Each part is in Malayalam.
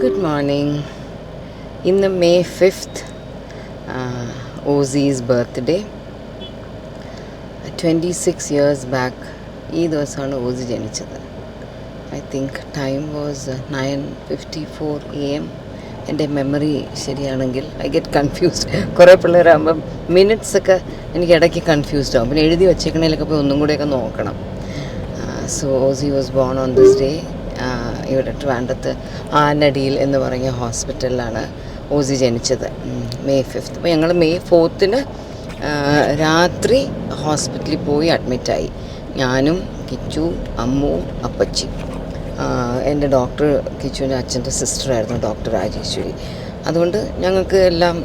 Good morning. ഇന്ന് May 5th, Ozzy's birthday. 26 years back ഈ ദിവസമാണ് ഓസി ജനിച്ചത്. I think time was 9:54 AM. എൻ്റെ മെമ്മറി ശരിയാണെങ്കിൽ ഐ ഗെറ്റ് കൺഫ്യൂസ്ഡ്. കുറേ പിള്ളേരാകുമ്പം മിനിറ്റ്സൊക്കെ എനിക്ക് ഇടയ്ക്ക് കൺഫ്യൂസ്ഡ് ആകും. പിന്നെ എഴുതി വച്ചേക്കണേലൊക്കെ പോയി ഒന്നും കൂടെയൊക്കെ നോക്കണം. So Aussie was born on this day. ഇവിടെ ട്രിവാൻഡ്രത്ത് ആനടിയിൽ എന്ന് പറഞ്ഞ ഹോസ്പിറ്റലിലാണ് ഓസി ജനിച്ചത്, May 5th. അപ്പോൾ ഞങ്ങൾ May 4th രാത്രി ഹോസ്പിറ്റലിൽ പോയി അഡ്മിറ്റായി. ഞാനും കിച്ചു, അമ്മു, അപ്പച്ചി. എൻ്റെ ഡോക്ടർ കിച്ചുവിൻ്റെ അച്ഛൻ്റെ സിസ്റ്ററായിരുന്നു ഡോക്ടർ രാജേശ്വരി. അതുകൊണ്ട് ഞങ്ങൾക്ക് എല്ലാം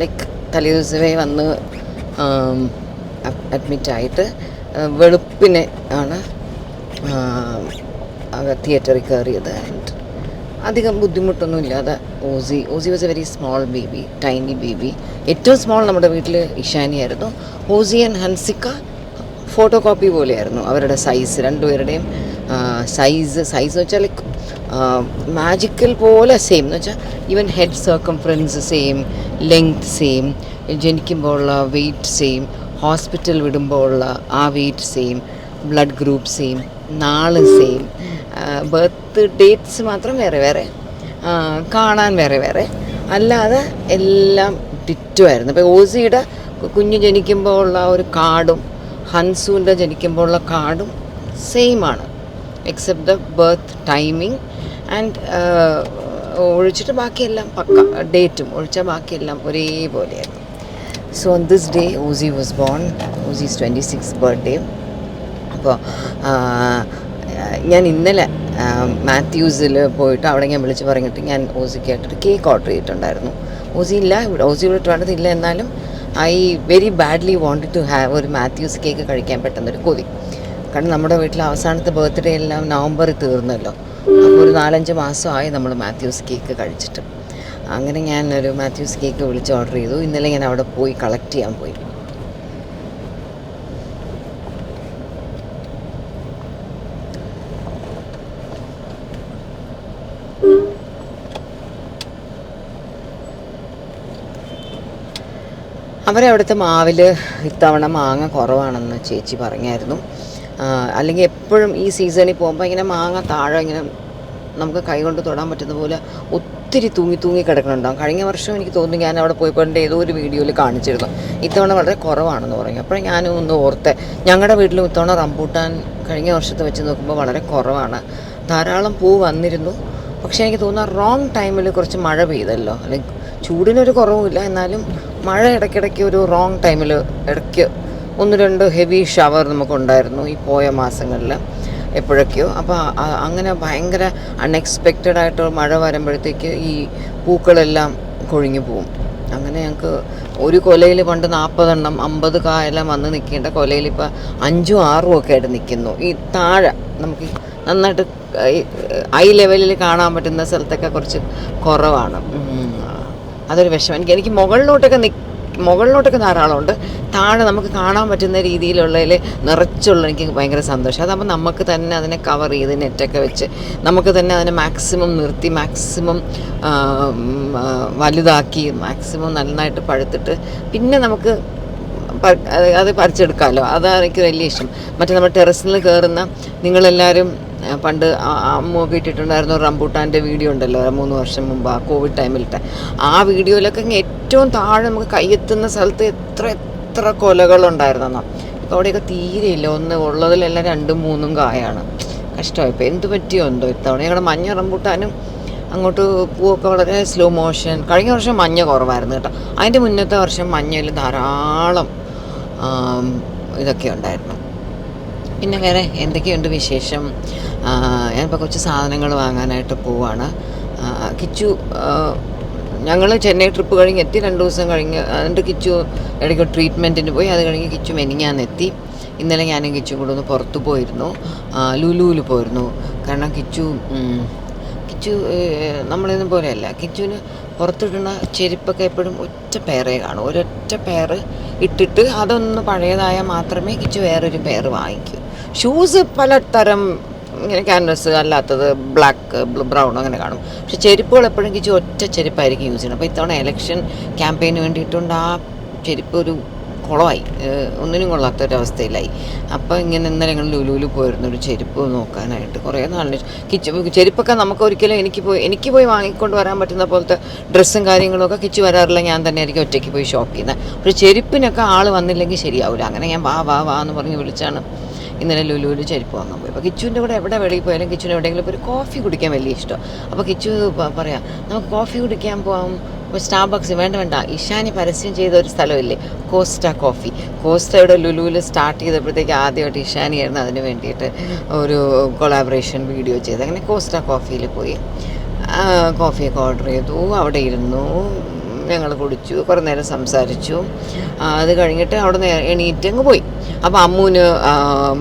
ലൈക്ക് തലേദിവസമേ വന്ന് അഡ്മിറ്റായിട്ട് വെളുപ്പിനെ ആണ് തിയേറ്ററിൽ കയറിയത്. ആൻഡ് അധികം ബുദ്ധിമുട്ടൊന്നും ഇല്ലാതെ Ozy was a very small baby, tiny baby. ഏറ്റവും സ്മോൾ നമ്മുടെ വീട്ടിൽ ഇഷാനിയായിരുന്നു. ഓസി ആൻഡ് ഹൻസിക്ക ഫോട്ടോ കോപ്പി പോലെയായിരുന്നു അവരുടെ സൈസ്, രണ്ടുപേരുടെയും സൈസ് എന്ന് വെച്ചാൽ ലൈക്ക് മാജിക്കൽ പോലെ സെയിം എന്ന് വെച്ചാൽ even head circumference same, length same, ജനിക്കുമ്പോൾ ഉള്ള വെയ്റ്റ് സെയിം, ഹോസ്പിറ്റൽ വിടുമ്പോൾ ഉള്ള ആ weight same, blood group same, നാള് സെയിം, ബർത്ത് ഡേറ്റ്സ് മാത്രം വേറെ വേറെ, കാണാൻ വേറെ വേറെ, അല്ലാതെ എല്ലാം ഡിറ്റോ ആയിരുന്നു. അപ്പോൾ ഓസിയുടെ കുഞ്ഞ് ജനിക്കുമ്പോൾ ഉള്ള ഒരു കാർഡും ഹൻസുവിൻ്റെ ജനിക്കുമ്പോൾ ഉള്ള കാർഡും സെയിമാണ്, except the birth timing and ഒഴിച്ചിട്ട് ബാക്കിയെല്ലാം പക്ക, ഡേറ്റും ഒഴിച്ചാൽ ബാക്കിയെല്ലാം ഒരേപോലെയായിരുന്നു. So on this day Ozy was born, Ozy's 26th birthday. അപ്പോൾ ഞാൻ ഇന്നലെ മാത്യൂസിൽ പോയിട്ട് അവിടെ ഞാൻ വിളിച്ച് പറഞ്ഞിട്ട് ഞാൻ ഓസിക്കായിട്ടൊരു കേക്ക് ഓർഡർ ചെയ്തിട്ടുണ്ടായിരുന്നു. ഓസി ഇവിടെ ട്രിവാൻഡ്രത്ത് ഇല്ല, എന്നാലും I very badly wanted to have ഒരു മാത്യൂസ് കേക്ക് കഴിക്കാൻ പെട്ടെന്നൊരു കൊതി. കാരണം നമ്മുടെ വീട്ടിൽ അവസാനത്തെ ബർത്ത്ഡേ എല്ലാം നവംബറിൽ തീർന്നല്ലോ. അപ്പോൾ ഒരു 4-5 മാസമായി നമ്മൾ മാത്യൂസ് കേക്ക് കഴിച്ചിട്ട്. അങ്ങനെ ഞാൻ ഒരു മാത്യൂസ് കേക്ക് വിളിച്ച് ഓർഡർ ചെയ്തു. ഇന്നലെ ഞാൻ അവിടെ പോയി കളക്ട് ചെയ്യാൻ പോയി. അവിടുത്തെ മാവിൽ ഇത്തവണ മാങ്ങ കുറവാണെന്ന് ചേച്ചി പറഞ്ഞായിരുന്നു. അല്ലെങ്കിൽ എപ്പോഴും ഈ സീസണിൽ പോകുമ്പോൾ ഇങ്ങനെ മാങ്ങ താഴെ ഇങ്ങനെ നമുക്ക് കൈകൊണ്ട് തൊടാൻ പറ്റുന്ന പോലെ ഒത്തിരി തൂങ്ങി കിടക്കുന്നുണ്ടാകും. കഴിഞ്ഞ വർഷം എനിക്ക് തോന്നുന്നു ഞാൻ അവിടെ പോയപ്പോൾ എൻ്റെ ഏതോ ഒരു വീഡിയോയിൽ കാണിച്ചിരുന്നു ഇത്തവണ വളരെ കുറവാണെന്ന് പറഞ്ഞു. അപ്പോൾ ഞാനും ഒന്ന് ഓർത്തെ, ഞങ്ങളുടെ വീട്ടിലും ഇത്തവണ റംബൂട്ടാൻ കഴിഞ്ഞ വർഷത്തെ വെച്ച് നോക്കുമ്പോൾ വളരെ കുറവാണ്. ധാരാളം പൂ വന്നിരുന്നു, പക്ഷേ എനിക്ക് തോന്നുന്നു റോങ് ടൈമിൽ കുറച്ച് മഴ പെയ്തല്ലോ. അല്ലെങ്കിൽ ചൂടിനൊരു കുറവുമില്ല, എന്നാലും മഴ ഇടയ്ക്കിടയ്ക്ക് ഒരു റോങ് ടൈമിൽ ഇടയ്ക്ക് 1-2 ഹെവി ഷവർ നമുക്കുണ്ടായിരുന്നു ഈ പോയ മാസങ്ങളിൽ എപ്പോഴൊക്കെയോ. അപ്പോൾ അങ്ങനെ ഭയങ്കര അൺഎക്സ്പെക്റ്റഡ് ആയിട്ട് മഴ വരുമ്പോഴത്തേക്ക് ഈ പൂക്കളെല്ലാം കൊഴിഞ്ഞു പോവും. അങ്ങനെ ഞങ്ങൾക്ക് ഒരു കൊലയിൽ പണ്ട് 40 എണ്ണം 50 കായെല്ലാം വന്ന് നിൽക്കേണ്ട കൊലയിൽ ഇപ്പോൾ 5-6 ഒക്കെ ആയിട്ട് നിൽക്കുന്നു. ഈ താഴെ നമുക്ക് നന്നായിട്ട് ഐ ലെവലിൽ കാണാൻ പറ്റുന്ന സ്ഥലത്തൊക്കെ കുറച്ച് കുറവാണ്. അതൊരു വിഷമം. എനിക്ക് മുകളിലോട്ടൊക്കെ ധാരാളമുണ്ട്. താഴെ നമുക്ക് കാണാൻ പറ്റുന്ന രീതിയിലുള്ളതിൽ നിറച്ചുള്ള എനിക്ക് ഭയങ്കര സന്തോഷം. അതാകുമ്പോൾ നമുക്ക് തന്നെ അതിനെ കവർ ചെയ്ത് നെറ്റൊക്കെ വെച്ച് നമുക്ക് തന്നെ അതിനെ മാക്സിമം നിർത്തി, മാക്സിമം വലുതാക്കി, മാക്സിമം നന്നായിട്ട് പഴുത്തിട്ട് പിന്നെ നമുക്ക് അത് പറിച്ചെടുക്കാമല്ലോ. അതാണ് എനിക്ക് വലിയ ഇഷ്ടം. മറ്റേ നമ്മൾ ടെറസിൽ കയറുന്ന, നിങ്ങളെല്ലാവരും പണ്ട് അമ്മൊക്കെ ഇട്ടിട്ടുണ്ടായിരുന്നു റംബൂട്ടാൻ്റെ വീഡിയോ ഉണ്ടല്ലോ 3 വർഷം മുമ്പ് ആ കോവിഡ് ടൈമിലിട്ട്. ആ വീഡിയോയിലൊക്കെ ഏറ്റവും താഴെ നമുക്ക് കയ്യെത്തുന്ന സ്ഥലത്ത് എത്ര കൊലകളുണ്ടായിരുന്നെന്നോ. ഇപ്പോൾ അവിടെയൊക്കെ തീരെയില്ല. ഉള്ളതിലെല്ലാം 2-3 കായാണ്. കഷ്ടമായി. ഇപ്പോൾ എന്ത് പറ്റിയോ എന്തോ ഇത്തവണ. ഞങ്ങളുടെ മഞ്ഞ റംബൂട്ടാനും അങ്ങോട്ട് പൂവൊക്കെ വളരെ സ്ലോ മോഷൻ. കഴിഞ്ഞ വർഷം മഞ്ഞ കുറവായിരുന്നു കേട്ടോ. അതിൻ്റെ മുന്നത്തെ വർഷം മഞ്ഞയിൽ ധാരാളം ഇതൊക്കെ ഉണ്ടായിരുന്നു. പിന്നെ വേറെ എന്തൊക്കെയുണ്ട് വിശേഷം? ഞാനിപ്പോൾ കുറച്ച് സാധനങ്ങൾ വാങ്ങാനായിട്ട് പോവാണ്. കിച്ചു ഞങ്ങൾ ചെന്നൈ ട്രിപ്പ് കഴിഞ്ഞ് എത്തി 2 ദിവസം കഴിഞ്ഞ്. എന്നിട്ട് കിച്ചു ഇടയ്ക്ക് ട്രീറ്റ്മെൻറ്റിന് പോയി. അത് കഴിഞ്ഞ് കിച്ചു മെനിഞ്ഞാന്നെത്തി. ഇന്നലെ ഞാനും കിച്ചും കൂടെ ഒന്ന് പുറത്ത് പോയിരുന്നു, ലുലുവിൽ പോയിരുന്നു. കാരണം കിച്ചു നമ്മളിതൊന്നും പോലെയല്ല. കിച്ചുവിന് പുറത്തിടുന്ന ചെരുപ്പൊക്കെ എപ്പോഴും ഒറ്റ പെയറേ കാണും. ഒരൊറ്റ പെയർ ഇട്ടിട്ട് അതൊന്ന് പഴയതായാൽ മാത്രമേ കിച്ചു വേറൊരു പെയർ വാങ്ങിക്കൂ. ഷൂസ് പലതരം ഇങ്ങനെ ക്യാൻവസ് അല്ലാത്തത് ബ്ലാക്ക് ബ്രൗൺ അങ്ങനെ കാണും. പക്ഷെ ചെരുപ്പുകൾ എപ്പോഴും കിച്ചു ഒറ്റ ചെരുപ്പായിരിക്കും യൂസ് ചെയ്യണം. അപ്പോൾ ഇത്തവണ ഇലക്ഷൻ ക്യാമ്പയിന് വേണ്ടിയിട്ടുണ്ട് ആ ചെരുപ്പ് ഒരു കുളമായി, ഒന്നിനും കൊള്ളാത്തൊരവസ്ഥയിലായി. അപ്പോൾ ഇങ്ങനെ ഇന്നലെ ഞങ്ങൾ ലുലുവിൽ പോയിരുന്നു ഒരു ചെരുപ്പ് നോക്കാനായിട്ട്. കുറേ നാളിന് ചെരുപ്പൊക്കെ നമുക്ക് ഒരിക്കലും എനിക്ക് പോയി വാങ്ങിക്കൊണ്ട് വരാൻ പറ്റുന്ന പോലത്തെ ഡ്രസ്സും കാര്യങ്ങളൊക്കെ കിച്ചു വരാറില്ല. ഞാൻ തന്നെ ആയിരിക്കും ഒറ്റയ്ക്ക് പോയി ഷോപ്പ് ചെയ്യുന്നത്. പക്ഷേ ചെരുപ്പിനൊക്കെ ആൾ വന്നില്ലെങ്കിൽ ശരിയാവില്ല. അങ്ങനെ ഞാൻ വാ എന്ന് പറഞ്ഞ് വിളിച്ചാണ് ഇന്നലെ ലുലുവിൽ ചെരുപ്പ് വാങ്ങാൻ പോയി. അപ്പോൾ കിച്ചുവിൻ്റെ കൂടെ എവിടെ വെളിയിൽ പോയാലും കിച്ചുവിന് എവിടെയെങ്കിലും ഒരു കോഫി കുടിക്കാൻ വലിയ ഇഷ്ടം. അപ്പോൾ കിച്ചു പറയാം നമുക്ക് കോഫി കുടിക്കാൻ പോകാം. ഇപ്പോൾ സ്റ്റാർബക്സ് വേണ്ട ഇഷാനി പരസ്യം ചെയ്ത ഒരു സ്ഥലമില്ലേ, കോസ്റ്റ കോഫി. കോസ്റ്റയുടെ ലുലുവിൽ സ്റ്റാർട്ട് ചെയ്തപ്പോഴത്തേക്ക് ആദ്യമായിട്ട് ഇഷാനിയായിരുന്നു അതിന് വേണ്ടിയിട്ട് ഒരു കൊളാബറേഷൻ വീഡിയോ ചെയ്ത്. അങ്ങനെ കോസ്റ്റ കോഫിയിൽ പോയി കോഫിയൊക്കെ ഓർഡർ ചെയ്തു. അവിടെ ഇരുന്നു, ഞങ്ങൾ കുടിച്ചു, കുറേ നേരം സംസാരിച്ചു. അത് കഴിഞ്ഞിട്ട് അവിടെ നിന്ന് എണീറ്റ് അങ്ങ് പോയി. അപ്പോൾ അമ്മൂന്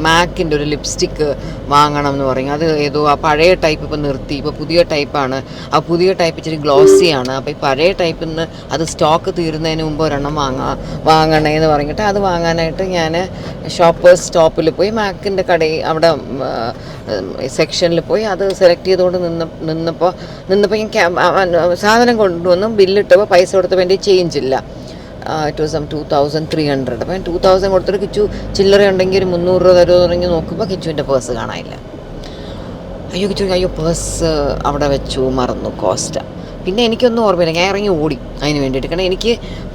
മാക്കിൻ്റെ ഒരു ലിപ്സ്റ്റിക്ക് വാങ്ങണം എന്ന് പറയും. അത് ഏതോ ആ പഴയ ടൈപ്പ് ഇപ്പോൾ നിർത്തി, ഇപ്പോൾ പുതിയ ടൈപ്പാണ്. ആ പുതിയ ടൈപ്പ് ഇച്ചിരി ഗ്ലോസിയാണ്. അപ്പോൾ ഈ പഴയ ടൈപ്പിൽ നിന്ന് അത് സ്റ്റോക്ക് തീരുന്നതിന് മുമ്പ് ഒരെണ്ണം വാങ്ങണേ എന്ന് പറഞ്ഞിട്ട് അത് വാങ്ങാനായിട്ട് ഞാൻ ഷോപ്പേഴ്സ് സ്റ്റോപ്പിൽ പോയി മാക്കിൻ്റെ കടയിൽ അവിടെ സെക്ഷനിൽ പോയി അത് സെലക്ട് ചെയ്തുകൊണ്ട് നിന്നപ്പോൾ ഞാൻ സാധനം കൊണ്ടുവന്നു. ബില്ലിട്ടപ്പോൾ പൈസ കൊടുത്തപ്പോൾ എൻ്റെ ചേഞ്ച് ഇല്ല. It was 2300. അപ്പോൾ ഞാൻ 2000 കൊടുത്തിട്ട് കിച്ചു ചില്ലറ ഉണ്ടെങ്കിൽ ഒരു 300 രൂപ തരുമോ തുടങ്ങി നോക്കുമ്പോൾ കിച്ചുവിൻ്റെ പേഴ്സ് കാണാനില്ല. അയ്യോ പേഴ്സ് അവിടെ വെച്ചു, മറന്നു കോസ്റ്റ. പിന്നെ എനിക്കൊന്നും ഓർമ്മയില്ല, ഞാൻ ഇറങ്ങി ഓടി അതിന് വേണ്ടിയിട്ട്. കാരണം എനിക്ക്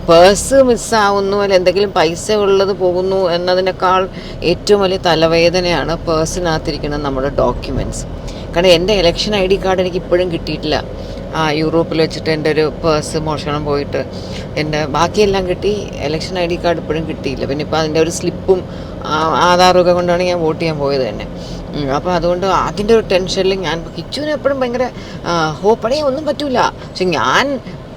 പേഴ്സ് മിസ്സാവുന്നു അല്ല എന്തെങ്കിലും പൈസ ഉള്ളത് പോകുന്നു എന്നതിനേക്കാൾ ഏറ്റവും വലിയ തലവേദനയാണ് പേഴ്സിനകത്തിരിക്കുന്ന നമ്മുടെ ഡോക്യുമെൻറ്റ്സ്. കാരണം എൻ്റെ ഇലക്ഷൻ ID കാർഡ് എനിക്ക് ഇപ്പോഴും കിട്ടിയിട്ടില്ല. യൂറോപ്പിൽ വെച്ചിട്ട് എൻ്റെ ഒരു പേഴ്സ് മോഷണം പോയിട്ട് എൻ്റെ ബാക്കിയെല്ലാം കിട്ടി, ഇലക്ഷൻ ID കാർഡ് ഇപ്പോഴും കിട്ടിയില്ല. പിന്നെ ഇപ്പോൾ അതിൻ്റെ ഒരു സ്ലിപ്പും ആധാറൊക്കെ കൊണ്ടാണ് ഞാൻ വോട്ട് ചെയ്യാൻ പോയത് തന്നെ. അപ്പോൾ അതുകൊണ്ട് അതിൻ്റെ ഒരു ടെൻഷനിൽ ഞാൻ കിച്ചുവിന് എപ്പോഴും ഭയങ്കര ഹോപ്പടേ ഒന്നും പറ്റൂല. പക്ഷെ ഞാൻ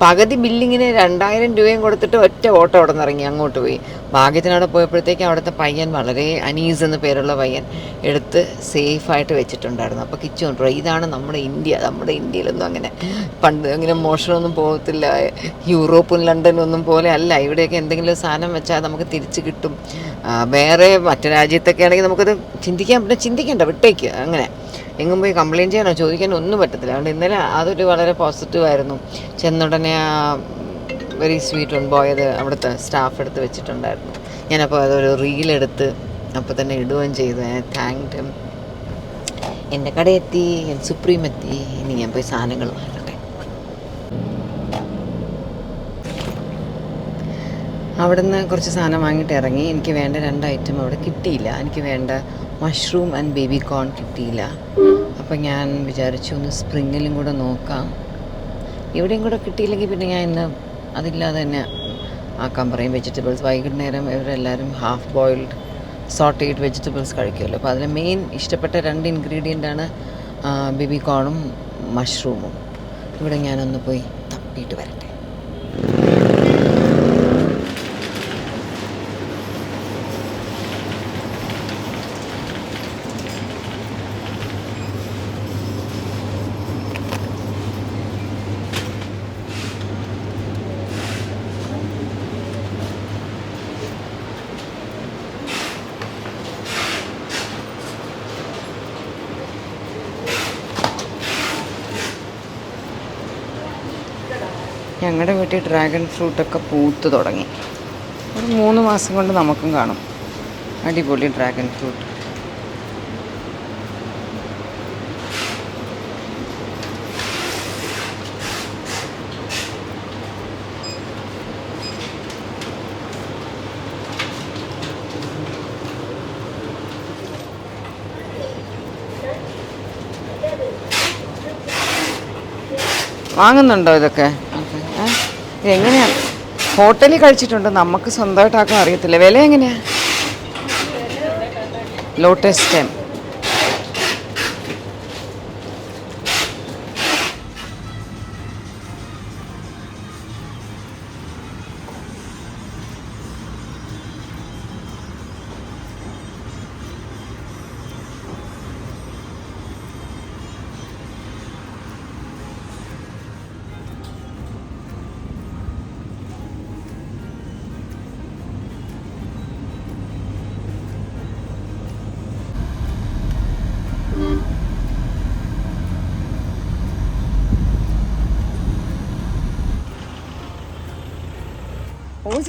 പകുതി ബില്ലിങ്ങിന് 2000 രൂപയും കൊടുത്തിട്ട് ഒറ്റ ഓട്ടോ അവിടെ നിന്ന് ഇറങ്ങി അങ്ങോട്ട് പോയി. ഭാഗ്യത്തിനവിടെ പോയപ്പോഴത്തേക്ക് അവിടുത്തെ പയ്യൻ, വളരെ അനീസ് എന്ന് പേരുള്ള പയ്യൻ, എടുത്ത് സേഫായിട്ട് വെച്ചിട്ടുണ്ടായിരുന്നു. അപ്പോൾ കിച്ചു കൊണ്ടുപോയി. ഇതാണ് നമ്മുടെ ഇന്ത്യയിലൊന്നും അങ്ങനെ അങ്ങനെ മോഷണമൊന്നും പോകത്തില്ല. യൂറോപ്പും ലണ്ടനും ഒന്നും പോലെ അല്ല. ഇവിടെയൊക്കെ എന്തെങ്കിലും സാധനം വെച്ചാൽ നമുക്ക് തിരിച്ച് കിട്ടും. വേറെ മറ്റു രാജ്യത്തൊക്കെ ആണെങ്കിൽ നമുക്കത് ചിന്തിക്കേണ്ട വിട്ടേക്ക്. അങ്ങനെ എങ്ങും പോയി കംപ്ലയിൻറ്റ് ചെയ്യാനോ ചോദിക്കാനോ ഒന്നും പറ്റത്തില്ല. അതുകൊണ്ട് ഇന്നലെ അതൊരു വളരെ പോസിറ്റീവായിരുന്നു. ചെന്നുടനെ വെരി സ്വീറ്റ് ഓൺ ബോയ് അത് അവിടുത്തെ സ്റ്റാഫ് എടുത്ത് വെച്ചിട്ടുണ്ടായിരുന്നു. ഞാനപ്പോൾ അതൊരു റീലെടുത്ത് അപ്പോൾ തന്നെ ഇടുകയും ചെയ്തു. Thank him. എൻ്റെ കടയെത്തി, സുപ്രീം എത്തി. ഇനി ഞാൻ പോയി സാധനങ്ങൾ വാങ്ങട്ടെ. അവിടെ നിന്ന് കുറച്ച് സാധനം വാങ്ങിയിട്ട് ഇറങ്ങി. എനിക്ക് വേണ്ട 2 ഐറ്റം അവിടെ കിട്ടിയില്ല. എനിക്ക് വേണ്ട മഷ്റൂം ആൻഡ് ബേബി കോൺ കിട്ടിയില്ല. അപ്പോൾ ഞാൻ വിചാരിച്ചു ഒന്ന് സ്പ്രിങ്ങിലും കൂടെ നോക്കാം. ഇവിടെയും കൂടെ കിട്ടിയില്ലെങ്കിൽ പിന്നെ ഞാൻ ഇന്ന് അതില്ലാതെ തന്നെ ആക്കാൻ പറയും. വെജിറ്റബിൾസ് വൈകുന്നേരം ഇവരെല്ലാവരും ഹാഫ് ബോയിൽഡ് സോട്ടേഡ് വെജിറ്റബിൾസ് കഴിക്കുമല്ലോ. അപ്പോൾ അതിൽ മെയിൻ ഇഷ്ടപ്പെട്ട 2 ഇൻഗ്രീഡിയൻ്റാണ് ബേബി കോണും മഷ്റൂമും. ഇവിടെ ഞാനൊന്ന് പോയി തപ്പിയിട്ട് വരട്ടെ. ഞങ്ങളുടെ വീട്ടിൽ ഡ്രാഗൺ ഫ്രൂട്ടൊക്കെ പൂത്ത് തുടങ്ങി. ഒരു 3 മാസം കൊണ്ട് നമുക്കും കാണും. അടിപൊളി ഡ്രാഗൺ ഫ്രൂട്ട്. വാങ്ങുന്നുണ്ടോ ഇതൊക്കെ? ഇതെങ്ങനെയാണ്? ഹോട്ടലിൽ കഴിച്ചിട്ടുണ്ട്, നമുക്ക് സ്വന്തമായിട്ടാക്കാൻ അറിയത്തില്ല. വില എങ്ങനെയാണ്? Lotus stem.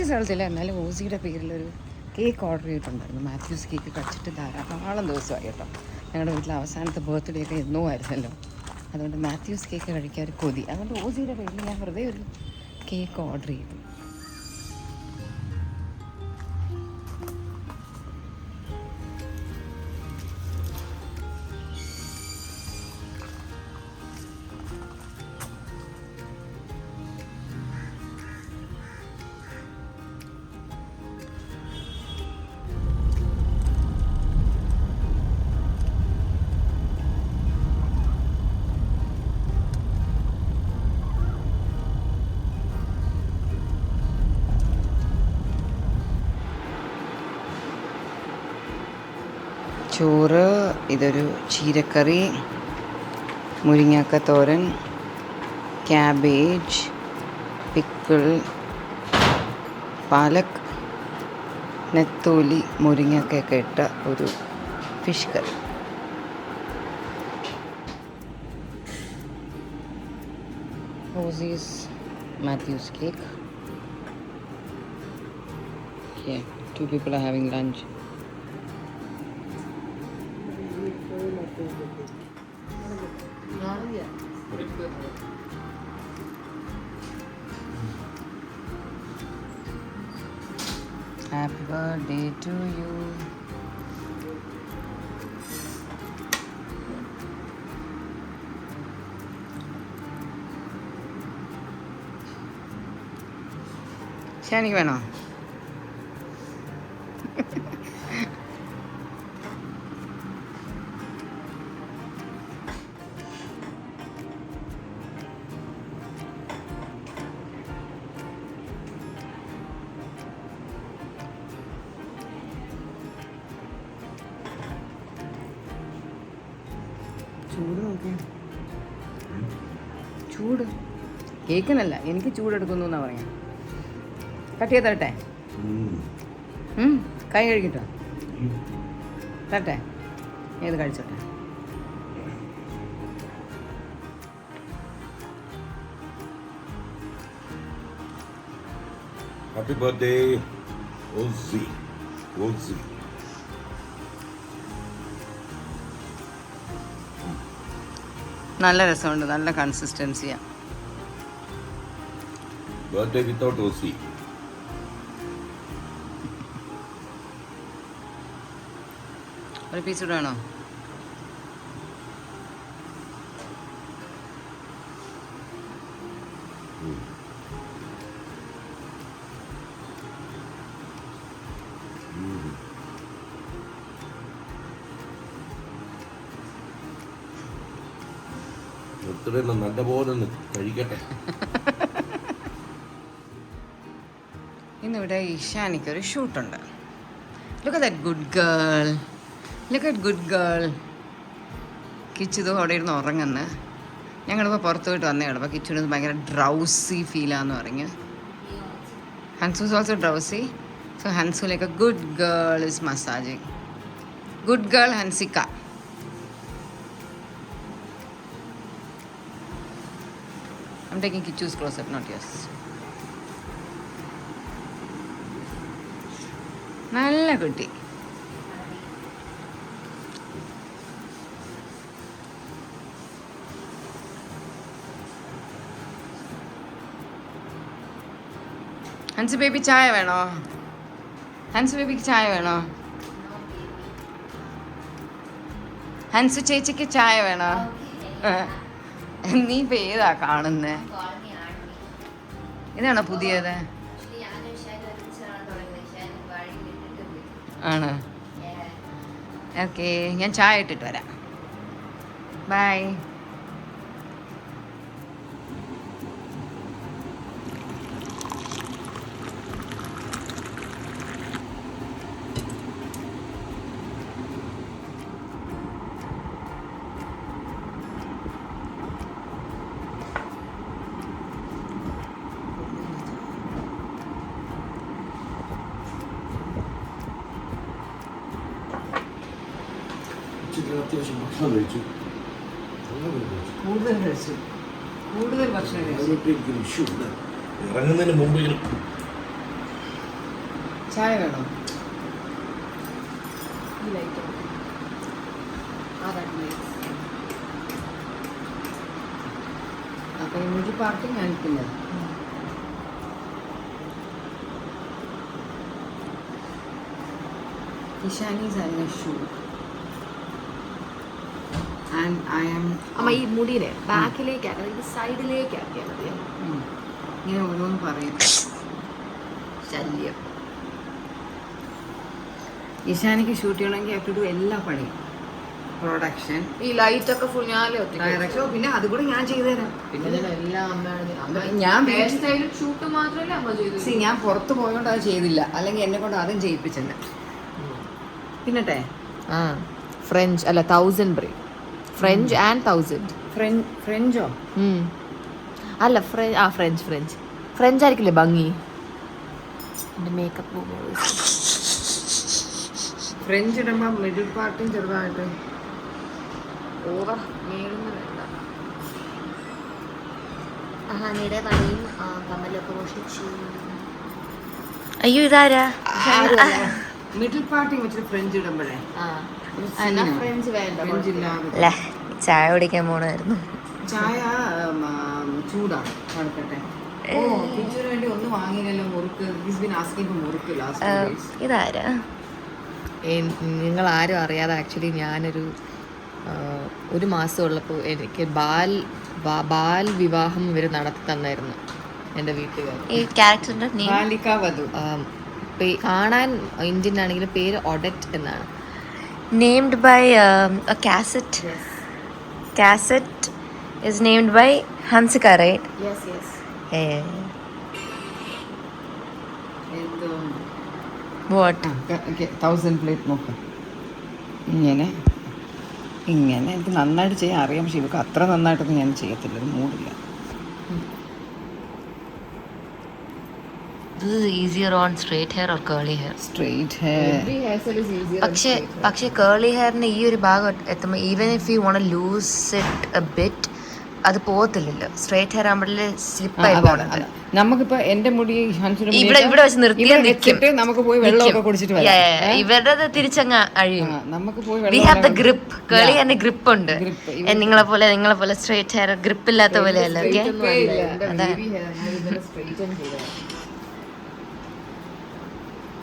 കഴിച്ച സ്ഥലത്തില്ല, എന്നാലും ഓസിയുടെ പേരിലൊരു കേക്ക് ഓർഡർ ചെയ്തിട്ടുണ്ടായിരുന്നു. മാത്യൂസ് കേക്ക് കഴിച്ചിട്ട് ധാരാളം ദിവസമായി കേട്ടോ. ഞങ്ങളുടെ വീട്ടിൽ അവസാനത്തെ ബർത്ത്ഡേ ഒക്കെ എന്നോ ആയിരുന്നല്ലോ. അതുകൊണ്ട് മാത്യൂസ് കേക്ക് കഴിക്കാൻ ഒരു കൊതി. അതുകൊണ്ട് ഓസിയുടെ പേരിൽ ഞാൻ വെറുതെ ഒരു കേക്ക് ഓർഡർ ചെയ്തു. ചോറ്, ഇതൊരു ചീരക്കറി, മുരിങ്ങക്ക തോരൻ, ക്യാബേജ്, പിക്കിൾ, പാലക്, നെത്തോലി, മുരിങ്ങക്കൊക്കെ ഇട്ട ഒരു fish curry. Rosie's Matthew's cake. Yeah, 2 people are having lunch. Happy birthday to you. ശാനിക്ക് വേണോ? ചൂട് നോക്കി, ചൂട് കേക്കിനല്ല, എനിക്ക് ചൂടെടുക്കുന്നു എന്നാ പറയാ. കട്ട് ചെയ്ത് തരട്ടെ? കൈ കഴുകിട്ടോ തരട്ടെ? ഏത് കഴിച്ചോട്ടെ? Happy birthday Ozy. ഓസി നല്ല രസമുണ്ട്, നല്ല കൺസിസ്റ്റൻസിയാണ്. Birthday without Ozy. ഒരു പീസ് കൂടെ വേണോ? നല്ലപോലെ കഴിക്കട്ടെ. ഇന്നിവിടെ ഈശാനിക്കൊരു ഷൂട്ടുണ്ട്. Look at that good girl, look at good girl. Kichu അവിടെ ഇരുന്ന് ഉറങ്ങുന്നു. ഞങ്ങളിപ്പോൾ പുറത്ത് പോയിട്ട് വന്നേ ഉള്ളൂ. അപ്പോൾ കിച്ചുവിന് ഭയങ്കര ഡ്രൗസി ഫീലാന്ന് പറഞ്ഞു. Hansu is also drowsy. So Hansu like A good girl is massaging. Good girl Hansika. I'm taking Kichu's close-up, not yours. നല്ല കുട്ടി. ഹൻസ് ബേബി ചായ വേണോ? ഹൻസ് ബേബിക്ക് ചായ വേണോ? ഹൻസ് ചേച്ചിക്ക് ചായ വേണോ? നീ ഇപ്പൊ ഏതാ കാണുന്നേ? ഇതാണോ പുതിയത്? ആണ്. ഓക്കെ, ഞാൻ ചായ ഇട്ടിട്ട് വരാം. ബൈ. അത്യാവശ്യം ഭക്ഷണം കഴിച്ചു. കൂടുതൽ ഭക്ഷണം കഴിച്ചു. ഇറങ്ങുന്നതിന് മുമ്പ് ചായ വേണോ? ഈ ലൈറ്റ് അപ്പോൾ ഇമോജി പാർട്ടി കാണിക്കുന്നത്. Ishani is having a shoot. And I am... അമ്മ ഈ മുടിയിലെ ബാക്കിലേക്ക് ആക്കണം, ഇത് സൈഡിലേക്ക് ആക്കിയാൽ മതി. ഇങ്ങനെ ഓരോന്ന് പറയും. ശല്യം. ഇഷാനിക്ക് ഷൂട്ട് ചെയ്യണമെങ്കിൽ ഹാവ് ടു ഡു എല്ലാ പണിയും. പ്രൊഡക്ഷൻ, ഈ ലൈറ്റ് ഒക്കെ ഫുൾ ഞാനല്ലേ ഡയറക്ഷൻ, പിന്നെ അതുകൂടെ ഞാൻ ചെയ്തു തരാം. പിന്നെ എല്ലാം അമ്മയാണ്. ഞാൻ ഹെയർ സ്റ്റൈലും ഷൂട്ട് മാത്രമല്ല അമ്മ ചെയ്തു. ഞാൻ പുറത്ത് പോയോണ്ട് അത് ചെയ്തില്ല, അല്ലെങ്കിൽ എന്നെ കൊണ്ട് അതും ചെയ്യിപ്പിച്ചില്ല. പിന്നട്ടെ ഫ്രഞ്ച് അല്ല 1000 ബ്രേ, ഫ്രഞ്ച് ആൻഡ് 1000. ഫ്രഞ്ചോ? അല്ല ഫ്രഞ്ച് ഫ്രഞ്ച് ആയിരിക്കില്ലേ ഭംഗി. എൻ്റെ മേക്കപ്പ് ഫ്രഞ്ച് ഇടുമ്പോൾ മിഡിൽ പാർട്ടും ചെറുതായിട്ട് ഓവർ മേളുന്ന വേണ്ട. ഹണിയുടെ പണിയും കമ്മലൊക്കെ മോഷിച്ചു. അയ്യോ ഇതാരാ? മിഡിൽ പാർട്ടി വെച്ചിട്ട് ഫ്രഞ്ച് ഇടുമ്പോഴേ ഫ്രഞ്ച് വേണ്ട. ഫ്രഞ്ച് ഇല്ലാതെ ചായ കുടിക്കാൻ പോണായിരുന്നു. ചായ ചൂടാണ് നടക്കട്ടെ. ഓ ടീച്ചറിന് വേണ്ടി ഒന്ന് വാങ്ങിയല്ലോ മുറുക്ക്. His been asking four murukku last days. ഇതാരാ? നിങ്ങൾ ആരും അറിയാതെ ആക്ച്വലി ഞാനൊരു 1 മാസം ഉള്ളപ്പോൾ എനിക്ക് ബാൽ വിവാഹം ഇവർ നടത്തി തന്നായിരുന്നു എൻ്റെ വീട്ടുകാർ. ഈ ക്യാരക്ടറിന്റെ ബാലിക വധു. കാണാൻ ഇന്ത്യൻ ആണെങ്കിലും പേര് ഒഡറ്റ് എന്നാണ്. named by a cassette is named by Hansika, right? Yes. Yeah. എന്തോ What? 1000 പ്ലേറ്റ് നോക്കാം. ഇങ്ങനെ എനിക്ക് നന്നായിട്ട് ചെയ്യാൻ അറിയാം, പക്ഷെ ഇവർക്ക് അത്ര നന്നായിട്ടൊന്നും ഞാൻ ചെയ്യത്തില്ല, ഒരു മൂടില്ല. This is easier on straight hair or curly hair? Straight hair. Every hairstyle is easier. പക്ഷേ curly hairന് ഈ ഒരു ഭാഗം എത്തുമ്പോൾ even if you want to loose it a bit അത് പോകത്തില്ലല്ലോ. സ്ട്രേറ്റ് ഹെയർ ആകുമ്പോഴേ സ്ലിപ്പ് ആയി പോകുന്നത്. നമുക്കിപ്പോ എന്റെ മുടി ഇവിടെ വെച്ച് നിർത്തിയാൽ നമുക്ക് പോയി വെള്ളമൊക്കെ കുടിച്ചിട്ട് വരാം. ഇവരുടെ തിരിച്ചങ്ങ് അഴിയും. നമുക്ക് പോയി we have the grip. Curly ഹെയറിന് ഗ്രിപ്പ് ഉണ്ട്. നിങ്ങളെ പോലെ സ്ട്രേറ്റ് ഹെയർ ഗ്രിപ്പ് ഇല്ലാത്ത പോലെയല്ല. ഓക്കെ,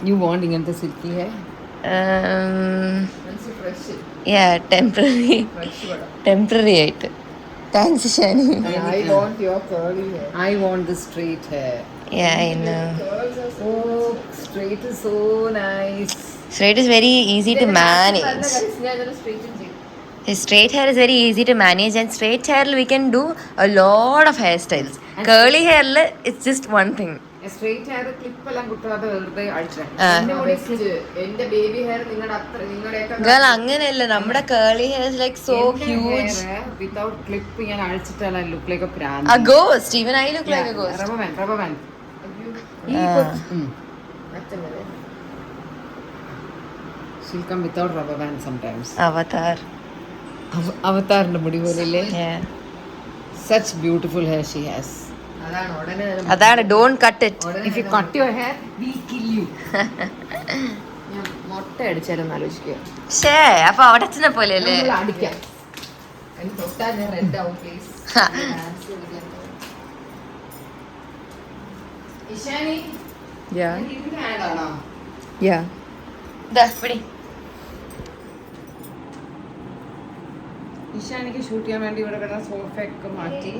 യു വാണ്ട് ഇങ്ങനത്തെ സിൽക്കി ഹെയർ? ടെമ്പററി ആയിട്ട്. Thanks Shani. I want your curly hair. I want the straight hair. Yeah, I know. Oh, straight is so nice. Straight is very easy to manage. Straight hair is very easy to manage, and straight hair we can do a lot of hairstyles. Curly hair it's just one thing. Straight hair clip എല്ലാം കുട്ടാതെ വെറുതെ അഴിച്ചാൽ എന്റെ ബേബി ഹെയർ നിങ്ങളുടെ ഗേൾ അങ്ങനെയല്ല. നമ്മുടെ കേളി hair is like so huge. Without clip ഞാൻ അഴിച്ചിട്ടല്ല look like A Prant. A ghost. Even I look like a ghost. Rubber band. She'll come without rubber band sometimes. Avatar. അവതാറിന്റെ മുടി പോലെയല്ലേ? Yeah. Such beautiful hair she has. അതാണ് don't cut it. If you cut your hair, we'll kill you. മുട്ട അടിച്ചാലും ആലോചിക്കുക. ഷേ അപ്പൊ അവിടെ അച്ഛനെ പോലെയല്ലേ? അടിക്കാം. തൊട്ടാൽ റെഡ് ആവും പ്ലീസ്. ഇഷാനി ഇതിന്റെ ആഡ് ആണോ? ഇഷാനിക്ക് ഷൂട്ട് ചെയ്യാൻ വേണ്ടി ഇവിടെ കിടന്ന സോഫയൊക്കെ മാറ്റി.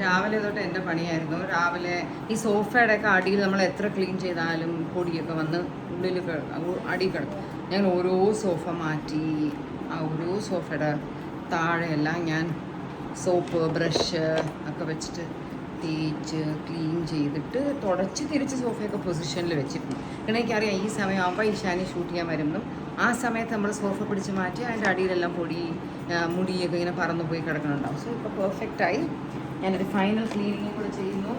രാവിലെ തൊട്ട് എൻ്റെ പണിയായിരുന്നു. രാവിലെ ഈ സോഫയുടെ ഒക്കെ അടിയിൽ നമ്മൾ എത്ര ക്ലീൻ ചെയ്താലും പൊടിയൊക്കെ വന്ന് ഉള്ളിൽ അടി കിടക്കും. ഞാൻ ഓരോ സോഫ മാറ്റി. ആ ഓരോ സോഫയുടെ താഴെയെല്ലാം ഞാൻ സോപ്പ് ബ്രഷ് ഒക്കെ വെച്ചിട്ട് തേച്ച് ക്ലീൻ ചെയ്തിട്ട് തുടച്ച് തിരിച്ച് സോഫയൊക്കെ പൊസിഷനിൽ വെച്ചിരുന്നു. കാരണം എനിക്കറിയാം ഈ സമയമാകുമ്പോൾ ഇഷാനി ഷൂട്ട് ചെയ്യാൻ വരുമ്പം ആ സമയത്ത് നമ്മൾ സോഫ പിടിച്ച് മാറ്റി അതിൻ്റെ അടിയിലെല്ലാം മുടിയൊക്കെ ഇങ്ങനെ പറന്നു പോയി കിടക്കുന്നുണ്ടാവും. സോ ഇപ്പോൾ പെർഫെക്റ്റായി. ഞാനൊരു ഫൈനൽ ക്ലീനിങ്ങും കൂടെ ചെയ്യുന്നു.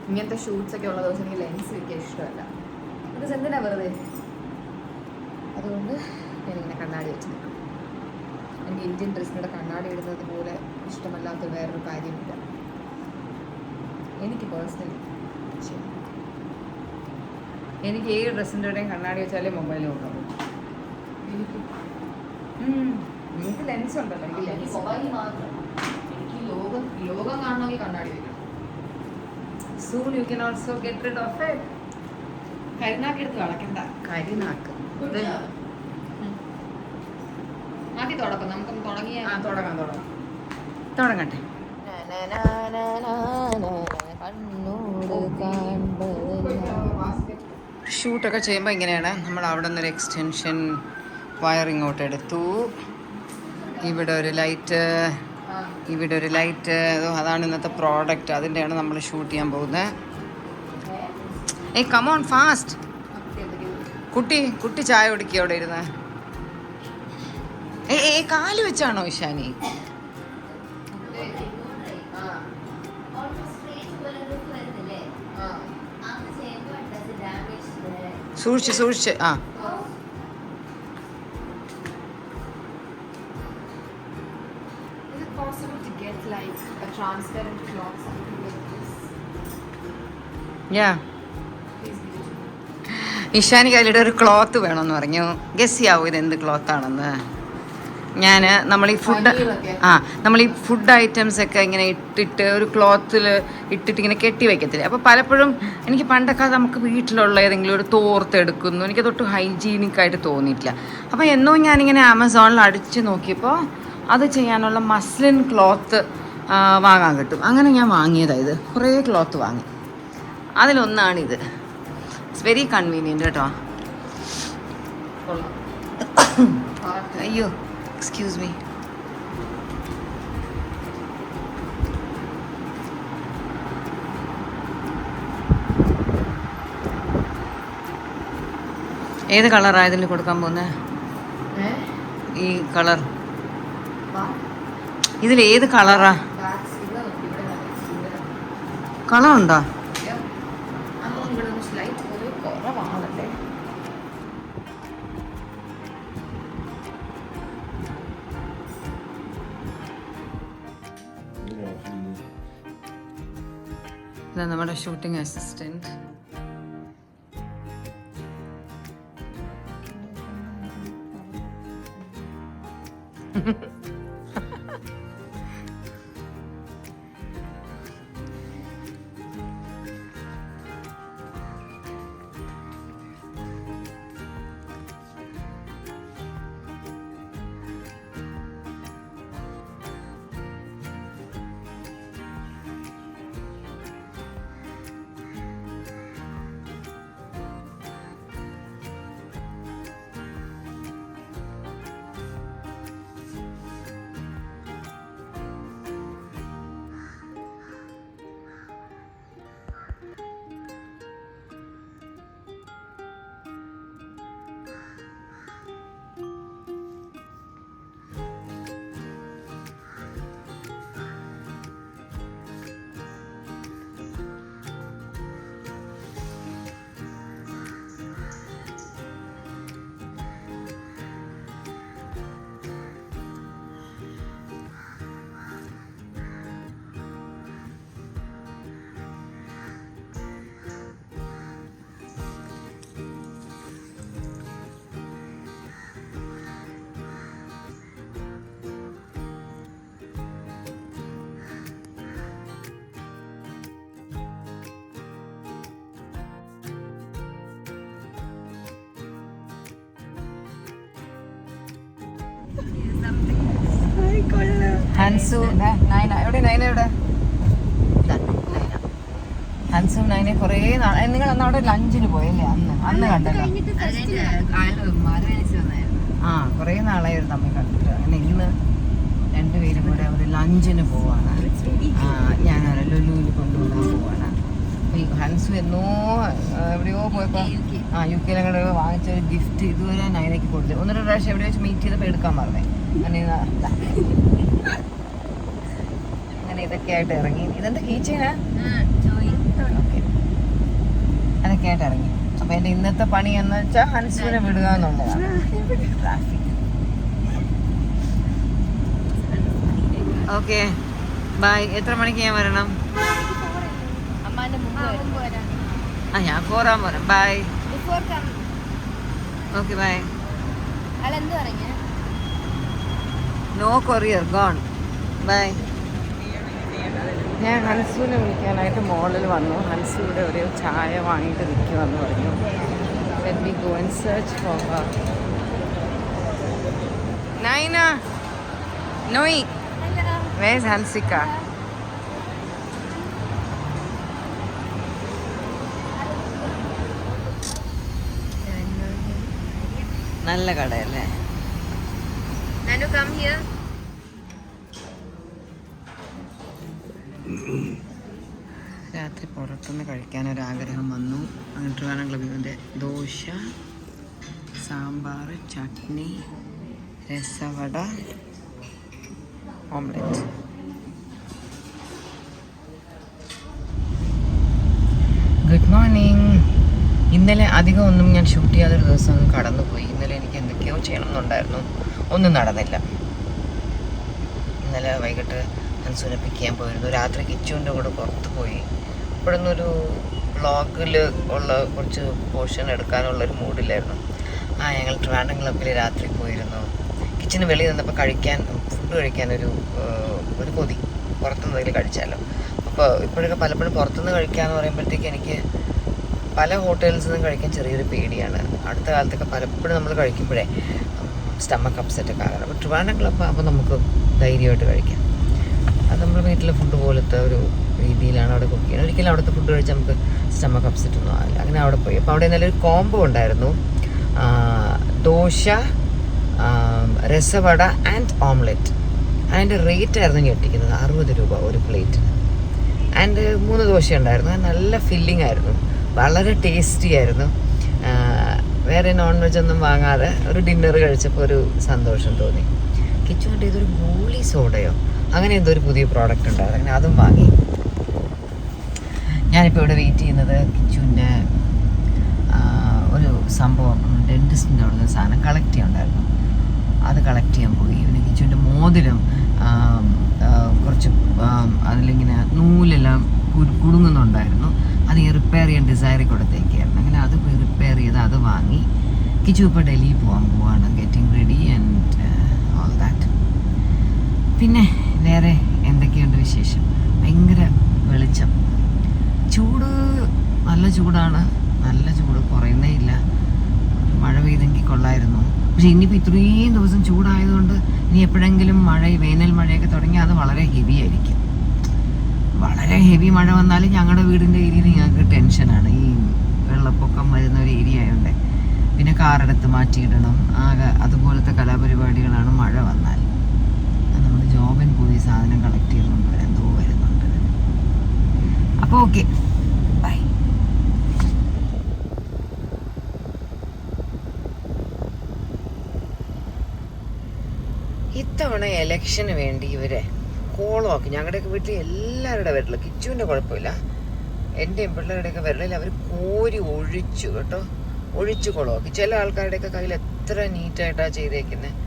ഇങ്ങനത്തെ ഷൂട്ട്സ് ഒക്കെ ഉള്ള ദിവസം എനിക്ക് ലെൻസ് വെക്കാൻ ഇഷ്ടമല്ല. അത് എന്തിനാ വെറുതെ. അതുകൊണ്ട് ഞാനിങ്ങനെ കണ്ണാടി വെച്ച് നിൽക്കും. എനിക്ക് ഇന്ത്യൻ ഡ്രസ്സിനോട് കണ്ണാടി ഇടുന്നത് പോലെ ഇഷ്ടമല്ലാത്ത വേറൊരു കാര്യമില്ല എനിക്ക് പേഴ്സണലി. എനിക്ക് ഏത് ഡ്രസ്സിൻ്റെ ഇടയും കണ്ണാടി വെച്ചാലേ മൊബൈൽ നോക്കാൻ പറ്റും. എനിക്ക് ലെൻസ് ഉണ്ടല്ലോ, എനിക്ക് ലെൻസ് എനിക്ക് ലോകം കാണണമെങ്കിൽ കണ്ണാടി വയ്ക്കണം. Soon you can also get rid of it. കരിനാക്ക് എടുത്ത് കളക്കണ്ട. കരിനാക്ക് ആദ്യം തുടക്കം, നമുക്കൊന്ന് തുടങ്ങട്ടെ. ഷൂട്ടൊക്കെ ചെയ്യുമ്പോൾ ഇങ്ങനെയാണ്. നമ്മൾ അവിടെ നിന്നൊരു എക്സ്റ്റൻഷൻ വയർ ഇങ്ങോട്ട് എടുത്തു. ഇവിടെ ഒരു ലൈറ്റ്, ഇവിടെ ഒരു ലൈറ്റ്. അതാണ് ഇന്നത്തെ പ്രോഡക്റ്റ്. അതിൻ്റെയാണ് നമ്മൾ ഷൂട്ട് ചെയ്യാൻ പോകുന്നത്. ഏയ് കമോൺ ഫാസ്റ്റ്. കുട്ടി ചായ കുടിക്കുക അവിടെ ഇരുന്ന്. ഏയ് കാല് വെച്ചാണോ ഇഷാനി? സൂക്ഷിച്ച്. ആ ഇഷാനി കയ്യിലിടെ ഒരു ക്ലോത്ത് വേണമെന്ന് പറഞ്ഞു. ഗസ് ചെയ്യാവൂ ഇത് എന്ത് ക്ലോത്താണെന്ന്? നമ്മൾ ഈ ഫുഡ് ഐറ്റംസ് ഒക്കെ ഇങ്ങനെ ഇട്ടിട്ട് ഒരു ക്ലോത്തിൽ ഇട്ടിട്ട് ഇങ്ങനെ കെട്ടി വയ്ക്കത്തില്ലേ. അപ്പോൾ പലപ്പോഴും എനിക്ക് പണ്ടൊക്കെ നമുക്ക് വീട്ടിലുള്ള ഏതെങ്കിലും ഒരു തോർത്തെടുക്കുന്നു, എനിക്കതൊട്ടും ഹൈജീനിക്കായിട്ട് തോന്നിയിട്ടില്ല. അപ്പോൾ എന്നോ ഞാനിങ്ങനെ ആമസോണിൽ അടിച്ച് നോക്കിയപ്പോൾ അത് ചെയ്യാനുള്ള മസ്ലിൻ ക്ലോത്ത് വാങ്ങാൻ കിട്ടും. അങ്ങനെ ഞാൻ വാങ്ങിയതാണ്. ഇത് കുറേ ക്ലോത്ത് വാങ്ങി. അതിലൊന്നാണിത്. ഇറ്റ്സ് വെരി കൺവീനിയൻറ്റ് കേട്ടോ. അയ്യോ എക്സ്ക്യൂസ് മീ. ഏത് കളറാണ് ഇതിൽ കൊടുക്കാൻ പോകുന്നത്? ഈ കളർ ഇതിൽ ഏത് കളറാ? കളറുണ്ടോ? ഇതാ നമ്മുടെ ഷൂട്ടിംഗ് അസിസ്റ്റന്റ്. ഹൻസു നൈന എവിടെ? നൈന എവിടെ? ഹൻസും നൈന കുറേ നാൾ. നിങ്ങൾ അന്ന് അവിടെ ലഞ്ചിന് പോയല്ലേ? അന്ന് കണ്ടല്ലോ. ആ കുറേ നാളായിരുന്നു നമ്മൾ കണ്ടിട്ട്. അങ്ങനെ ഇന്ന് രണ്ടുപേരും കൂടെ ഒരു ലഞ്ചിന് പോവാണ്. ഞാൻ ലുലുവിൽ കൊണ്ടുപോകാൻ പോവാണ്. ഹൻസു എന്നോ എവിടെയോ പോയപ്പോൾ യു കെയിൽ അങ്ങോട്ട് വാങ്ങിച്ചൊരു ഗിഫ്റ്റ് ഇതുവരെ നൈനയ്ക്ക് കൊടുത്തു. ഒന്ന് രണ്ട് പ്രാവശ്യം എവിടെ വെച്ച് മീറ്റ് ചെയ്തപ്പോൾ എടുക്കാൻ പറഞ്ഞേ. അങ്ങനെ ഇതൊക്കെ ആയിട്ട് ഇറങ്ങി. ഇതെന്താ കീച്ചേനാ? ഓക്കെ, അതൊക്കെ ആയിട്ട് ഇറങ്ങി. അപ്പം എൻ്റെ ഇന്നത്തെ പണി എന്ന് വെച്ചാൽ ഹൻസുവിനെ വിടുക എന്നുള്ളതാണ്. ട്രാഫിക്. Okay bye. എത്ര മണിക്ക് ഞാൻ വരണം? ആ ഞാൻ 4 ആകുമ്പോൾ വരാം. Bye. Okay bye. No courier gone. Bye. ഞാൻ ഹൻസുവിനെ വിളിക്കാനായിട്ട് മോളിൽ വന്നു. ഹൻസുവിടെ ഒരു ചായ വാങ്ങിയിട്ട് നിൽക്കുമെന്ന് പറഞ്ഞു. Let me go and search for her. Naina, Noi, where's Hansika? നല്ല കടയല്ലേ? Nanu, come here. രാത്രി പുറത്തുനിന്ന് കഴിക്കാനൊരാഗ്രഹം വന്നു. അങ്ങനെ ട്രിവാൻഡ്രം ക്ലബിൻ്റെ ദോശ, സാമ്പാർ, ചട്നി, രസവട, ഓംലെറ്റ്. Good morning. ഇന്നലെ അധികം ഒന്നും ഞാൻ ഷൂട്ട് ചെയ്യാതൊരു ദിവസം അങ്ങ് കടന്നുപോയി. ഇന്നലെ എനിക്ക് എന്തൊക്കെയോ ചെയ്യണമെന്നുണ്ടായിരുന്നു, ഒന്നും നടന്നില്ല. ഇന്നലെ വൈകിട്ട് ഹൻസുവിനെ പിക്ക് ചെയ്യാൻ പോയിരുന്നു. രാത്രി കിച്ചുവിൻ്റെ കൂടെ പുറത്ത് പോയി. ഇവിടുന്നൊരു വ്ളോഗിൽ ഉള്ള കുറച്ച് പോർഷൻ എടുക്കാനുള്ളൊരു മൂഡിലായിരുന്നു. ഞങ്ങൾ ട്രിവാൻഡ്രം ക്ലബ്ബിൽ രാത്രി പോയിരുന്നു. കിച്ചന് വെളിയിൽ നിന്നപ്പോൾ ഫുഡ് കഴിക്കാനൊരു കൊതി, പുറത്തുനിന്ന് എന്തെങ്കിലും കഴിച്ചാലോ. അപ്പോൾ ഇപ്പോഴൊക്കെ പലപ്പോഴും പുറത്തുനിന്ന് കഴിക്കാമെന്ന് പറയുമ്പോഴത്തേക്ക് എനിക്ക് പല ഹോട്ടൽസിൽ നിന്നും കഴിക്കാൻ ചെറിയൊരു പേടിയാണ്. അടുത്ത കാലത്തൊക്കെ പലപ്പോഴും നമ്മൾ കഴിക്കുമ്പോഴേ സ്റ്റമക്ക് അപ്സെറ്റൊക്കെ ആകാറ്. അപ്പോൾ ട്രിവാൻഡ്രം ക്ലബ്ബ് അപ്പോൾ നമുക്ക് ധൈര്യമായിട്ട് കഴിക്കാം. അത് നമ്മൾ വീട്ടിലെ ഫുഡ് പോലത്തെ ഒരു രീതിയിലാണ് അവിടെ കുക്ക് ചെയ്യുന്നത്. ഒരിക്കലും അവിടുത്തെ ഫുഡ് കഴിച്ചാൽ നമുക്ക് സ്റ്റമക്ക് അപ്സെറ്റ് ഒന്നും ആവില്ല. അങ്ങനെ അവിടെ പോയി. അപ്പോൾ അവിടെ നല്ലൊരു കോംബോ ഉണ്ടായിരുന്നു. ദോശ, രസവട ആൻഡ് ഓംലെറ്റ്. അതിൻ്റെ റേറ്റ് ആയിരുന്നു ഞെട്ടിക്കുന്നത്, 60 രൂപ ഒരു പ്ലേറ്റിന്. ആൻഡ് 3 ദോശ ഉണ്ടായിരുന്നു. നല്ല ഫില്ലിംഗ് ആയിരുന്നു, വളരെ ടേസ്റ്റി ആയിരുന്നു. വേറെ നോൺ വെജ് ഒന്നും വാങ്ങാതെ ഒരു ഡിന്നർ കഴിച്ചപ്പോൾ ഒരു സന്തോഷം തോന്നി. കിച്ചുവിൻ്റെ ഇതൊരു ഗോളി സോഡയോ അങ്ങനെ എന്തോ ഒരു പുതിയ പ്രോഡക്റ്റ് ഉണ്ടായിരുന്നു. അങ്ങനെ അതും വാങ്ങി. ഞാനിപ്പോൾ ഇവിടെ വെയിറ്റ് ചെയ്യുന്നത് കിച്ചുവിൻ്റെ ഒരു സംഭവം, ഡെൻറ്റിസ്റ്റിൻ്റെ അവിടെ നിന്ന് സാധനം കളക്ട് ചെയ്യാനുണ്ടായിരുന്നു. അത് കളക്ട് ചെയ്യാൻ പോയി. പിന്നെ കിച്ചുവിൻ്റെ മോതിരം കുറച്ച് അതിലിങ്ങനെ നൂലെല്ലാം കുടുങ്ങുന്നുണ്ടായിരുന്നു. അത് ഈ റിപ്പയർ ചെയ്യാൻ ഡിസൈറിൽ കൊടുത്തേക്കായിരുന്നു. അങ്ങനെ അത് പോയി റിപ്പയർ ചെയ്ത് അത് വാങ്ങി. കിച്ചു ഇപ്പോൾ ഡൽഹി പോവാണ്, getting ready and all that. പിന്നെ വേറെ എന്തൊക്കെയുണ്ട് വിശേഷം? ഭയങ്കര വെളിച്ചം, ചൂട്, നല്ല ചൂടാണ്. നല്ല ചൂട് കുറയുന്നേ ഇല്ല. മഴ പെയ്തെങ്കിൽ കൊള്ളായിരുന്നു. പക്ഷെ ഇനിയിപ്പോൾ ഇത്രയും ദിവസം ചൂടായതുകൊണ്ട് ഇനി എപ്പോഴെങ്കിലും വേനൽ മഴയൊക്കെ തുടങ്ങി അത് വളരെ ഹെവി ആയിരിക്കും. വളരെ ഹെവി മഴ വന്നാൽ ഞങ്ങളുടെ വീടിൻ്റെ ഏരിയയിൽ ഞങ്ങൾക്ക് ടെൻഷനാണ്. ഈ വെള്ളപ്പൊക്കം വരുന്ന ഒരു ഏരിയ ആയതുകൊണ്ട് പിന്നെ കാറെടുത്ത് മാറ്റിയിടണം. അതുപോലത്തെ കലാപരിപാടികളാണ് മഴ വന്നാൽ. നമ്മൾ ജോബിന് പോയി സാധനം കളക്ട് ചെയ്തുകൊണ്ട് എന്തോ വരുന്നുണ്ട്. അപ്പോൾ ഓക്കെ, ബൈ. ഇത്തവണ എലക്ഷന് വേണ്ടി ഇവരെ കോളമാക്കി. ഞങ്ങളുടെയൊക്കെ വീട്ടിൽ എല്ലാവരുടെ വിരൽ, കിച്ചുവിൻ്റെ കുഴപ്പമില്ല, എൻ്റെയും പിള്ളേരുടെയൊക്കെ വിരലിൽ അവർ കോരി ഒഴിച്ചു കേട്ടോ, ഒഴിച്ചു കുളമാക്കി. ചില ആൾക്കാരുടെയൊക്കെ കയ്യിൽ എത്ര നീറ്റായിട്ടാണ് ചെയ്തേക്കുന്നത്.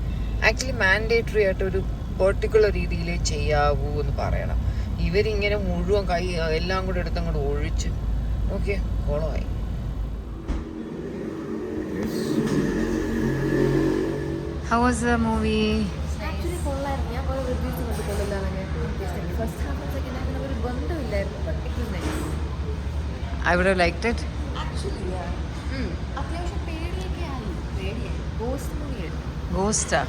ആക്ച്വലി മാൻഡേറ്ററി ആയിട്ട് ഒരു പെർട്ടിക്കുലർ രീതിയിൽ ചെയ്യാവൂ എന്ന് പറയണം. ഇവരിങ്ങനെ മുഴുവൻ കൈ എല്ലാം കൂടെ എടുത്തങ്ങോട്ട് ഒഴിച്ച് okay കുളമായി. How was the movie? Actually, കൊള്ളായിരുന്നു. ഞാൻ കുറെ റിവ്യൂസ് കണ്ടിട്ടുള്ളതാണ്. ഫസ്റ്റ് ഹാഫ് സെക്കൻഡ് ഹാഫിന് ഒരു ബന്ധമില്ലായിരുന്നു. But it was nice. I would have liked it. Actually അത്യാവശ്യം പേടിയൊക്കെ ആയി. പേടിയായി. ഗോസ്റ്റ് മൂവിയായിരുന്നു. ഗോസ്റ്റാ?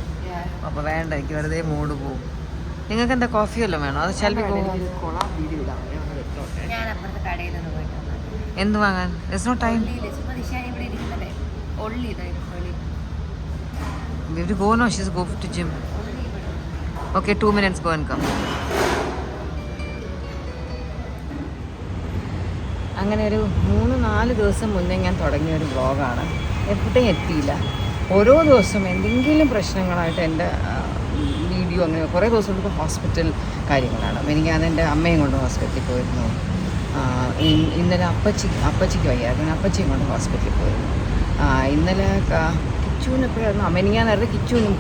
അപ്പോൾ വേണ്ട, എനിക്ക് വെറുതെ മൂഡ് പോവും. നിങ്ങൾക്ക് എന്താ കോഫി വല്ലതും വേണോ? അത് ശാൽബി പോകും. ഞാൻ അപ്പുറത്തെ കടയിൽ നിന്ന് പോയിട്ട് വന്നത്. എന്ത് വാങ്ങാൻ? There's no time. ചുമ്മാ നിശാൻ ഇവിടെ ഇരിക്കുന്നതല്ലേ. ഒള്ളി ഇതായിരുന്നു. We have to go now. She's go to gym. Okay, 2 minutes, go and come. അങ്ങനെ ഒരു 3-4 ദിവസം മുന്നേ ഞാൻ തുടങ്ങിയ ഒരു വ്ളോഗാണ്. എപ്പോഴും എത്തിയില്ല. ഓരോ ദിവസം എന്തെങ്കിലും പ്രശ്നങ്ങളായിട്ട് എൻ്റെ വീഡിയോ അങ്ങനെ കുറേ ദിവസം കൊണ്ട് ഹോസ്പിറ്റൽ കാര്യങ്ങളാണ്. എനിക്ക് എൻ്റെ അമ്മയും കൊണ്ട് ഹോസ്പിറ്റലിൽ പോയിരുന്നു. ഇന്നലെ അപ്പച്ചിക്ക് വയ്യായിരുന്നു, അപ്പച്ചിയും കൊണ്ട് ഹോസ്പിറ്റലിൽ പോയിരുന്നു. ഇന്നലെ കിച്ചുവിന് എപ്പോഴായിരുന്നു, മെനിങ്ങാനായിരുന്നു കിച്ചുവിനും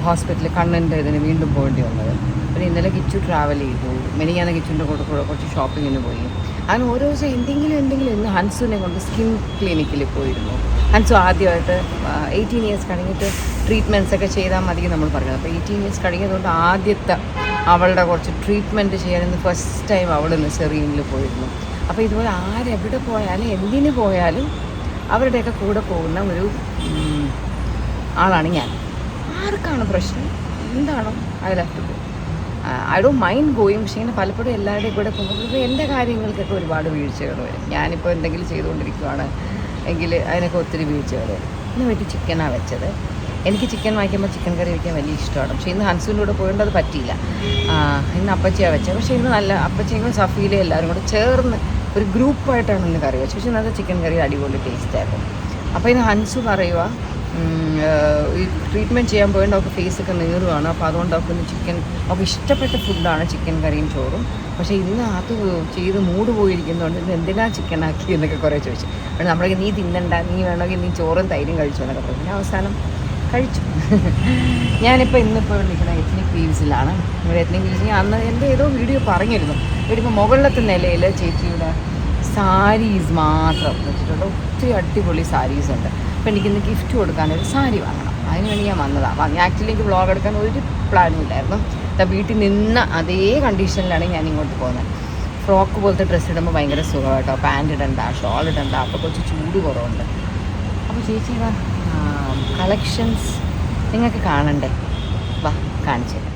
ഹോസ്പിറ്റലിൽ കണ്ണിൻ്റെ ഇതിന് വീണ്ടും പോകേണ്ടി വന്നത്. പിന്നെ ഇന്നലെ കിച്ചു ട്രാവൽ ചെയ്തു, മെനിങ്ങാന കിച്ചുവിൻ്റെ കൂടെ കുറച്ച് ഷോപ്പിങ്ങിന് പോയി. അങ്ങനെ ഓരോ ദിവസം എന്തെങ്കിലും ഇന്ന് ഹൻസുവിനെ കൊണ്ട് സ്കിൻ ക്ലിനിക്കിൽ പോയിരുന്നു. ഹൻസു ആദ്യമായിട്ട് 18 ഇയേഴ്സ് കഴിഞ്ഞിട്ട് ട്രീറ്റ്മെൻറ്റ്സ് ഒക്കെ ചെയ്താൽ മതി നമ്മൾ പറഞ്ഞത്. അപ്പോൾ 18 ഇയേഴ്സ് കഴിഞ്ഞതുകൊണ്ട് ആദ്യത്തെ അവളുടെ കുറച്ച് ട്രീറ്റ്മെൻറ്റ് ചെയ്യാനെന്ന് ഫസ്റ്റ് ടൈം അവളൊന്ന് സെറീനിൽ പോയിരുന്നു. അപ്പോൾ ഇതുപോലെ ആരെവിടെ പോയാലും എന്തിനു പോയാലും അവരുടെയൊക്കെ കൂടെ പോകുന്ന ഒരു ആളാണ് ഞാൻ. ആർക്കാണ് പ്രശ്നം എന്താണോ I have to go. I don't mind going. പക്ഷേ ഇങ്ങനെ പലപ്പോഴും എല്ലാവരുടെയും കൂടെ പോകുമ്പോൾ എൻ്റെ കാര്യങ്ങൾക്കൊക്കെ ഒരുപാട് വീഴ്ചകൾ വരും. ഞാനിപ്പോൾ എന്തെങ്കിലും ചെയ്തുകൊണ്ടിരിക്കുകയാണ് എങ്കിൽ അതിനൊക്കെ ഒത്തിരി വീഴ്ചകൾ വരും. ഇന്ന് വേണ്ടി ചിക്കനാണ് വെച്ചത്. എനിക്ക് ചിക്കൻ വാങ്ങിക്കുമ്പോൾ ചിക്കൻ കറി വയ്ക്കാൻ വലിയ ഇഷ്ടമാണ്. പക്ഷേ ഇന്ന് ഹൻസുവിൻ്റെ കൂടെ പോയിട്ട് അത് പറ്റിയില്ല. ഇന്ന് അപ്പച്ചിയാണ് വെച്ചത്. പക്ഷേ ഇന്ന് നല്ല അപ്പച്ചിയും സഫീലെ എല്ലാവരും കൂടെ ചേർന്ന് ഒരു ഗ്രൂപ്പായിട്ടാണ് ഇന്ന് കറി വെച്ചത്. പക്ഷേ ഇന്നത്തെ ചിക്കൻ കറി അടിപൊളി ടേസ്റ്റായിരുന്നു. അപ്പോൾ ഇന്ന് ഹൻസു പറയുക ഈ ട്രീറ്റ്മെൻറ്റ് ചെയ്യാൻ പോയിട്ട് അവർക്ക് ഫേസൊക്കെ നീറുകയാണ്. അപ്പോൾ അതുകൊണ്ട് അവർക്ക് ചിക്കൻ അവർക്ക് ഇഷ്ടപ്പെട്ട ഫുഡാണ് ചിക്കൻ കറിയും ചോറും. പക്ഷേ ഇന്ന് അത് ചെയ്ത് മൂഡ് പോയിരിക്കുന്നതുകൊണ്ട് ഇന്ന് എന്തിനാ ചിക്കനാക്കി എന്നൊക്കെ കുറേ ചോദിച്ചു. അപ്പോൾ നമ്മളൊക്കെ നീ തിന്നണ്ട, നീ വേണമെങ്കിൽ നീ ചോറും തൈരും കഴിച്ചു എന്നൊക്കെ പറഞ്ഞു. പിന്നെ അവസാനം കഴിച്ചു. ഇന്നിപ്പോൾ നിൽക്കുന്ന എത്നിക് വീവ്സിലാണ്. എത്നിക് വീവ്സ് ഞാൻ അന്ന് എൻ്റെ ഏതോ വീഡിയോ പറഞ്ഞിരുന്നു. ഇപ്പോൾ മുകളിലത്തെ നിലയിൽ ചേച്ചിയുടെ സാരീസ് മാത്രം വെച്ചിട്ടുണ്ട്. ഒത്തിരി അടിപൊളി സാരീസ് ഉണ്ട്. അപ്പോൾ എനിക്കിന്ന് ഗിഫ്റ്റ് കൊടുക്കാനൊരു സാരി വാങ്ങണം. അതിനുവേണ്ടി ഞാൻ വന്നതാണ്. ആക്ച്വലി എനിക്ക് വ്ളോഗ് എടുക്കാൻ ഒരു പ്ലാനും ഇല്ലായിരുന്നു. വീട്ടിൽ നിന്ന അതേ കണ്ടീഷനിലാണ് ഞാൻ ഇങ്ങോട്ട് പോകുന്നത്. ഫ്രോക്ക് പോലത്തെ ഡ്രസ്സ് ഇടുമ്പോൾ ഭയങ്കര സുഖം കേട്ടോ. പാൻറ് ഇടണ്ട, ഷോൾ ഇടണ്ട, അപ്പോൾ കുറച്ച് ചൂട് കുറവുണ്ട്. അപ്പോൾ ചേച്ചി കളക്ഷൻസ് നിങ്ങൾക്ക് കാണണ്ടേ, വാ കാണിച്ചു തരാം.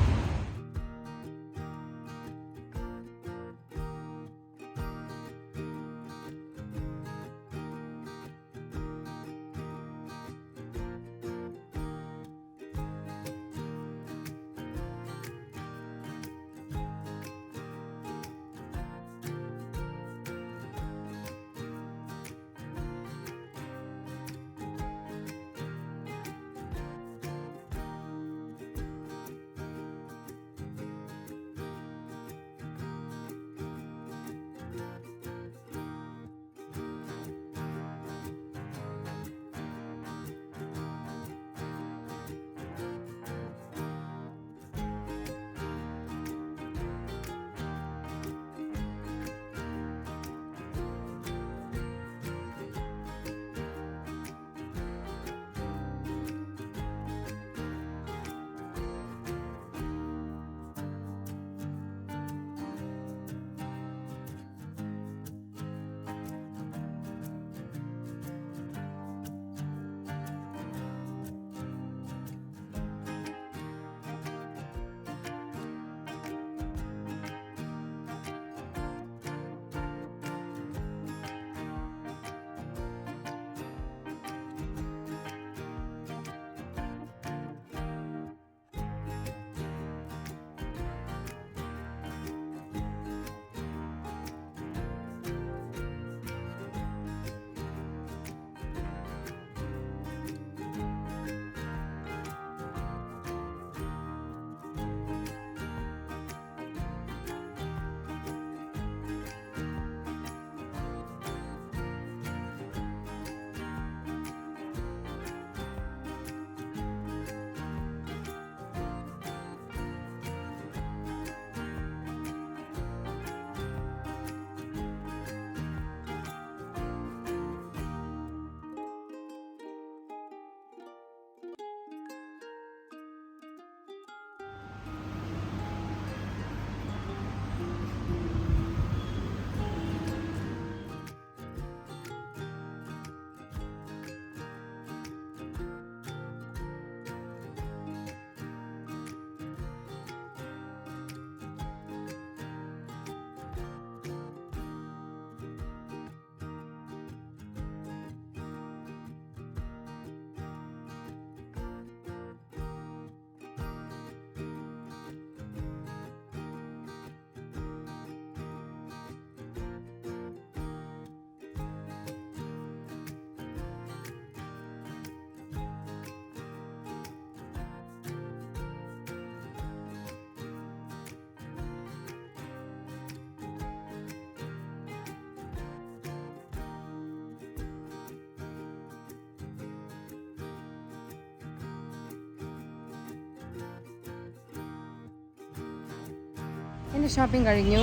എൻ്റെ ഷോപ്പിംഗ് കഴിഞ്ഞു.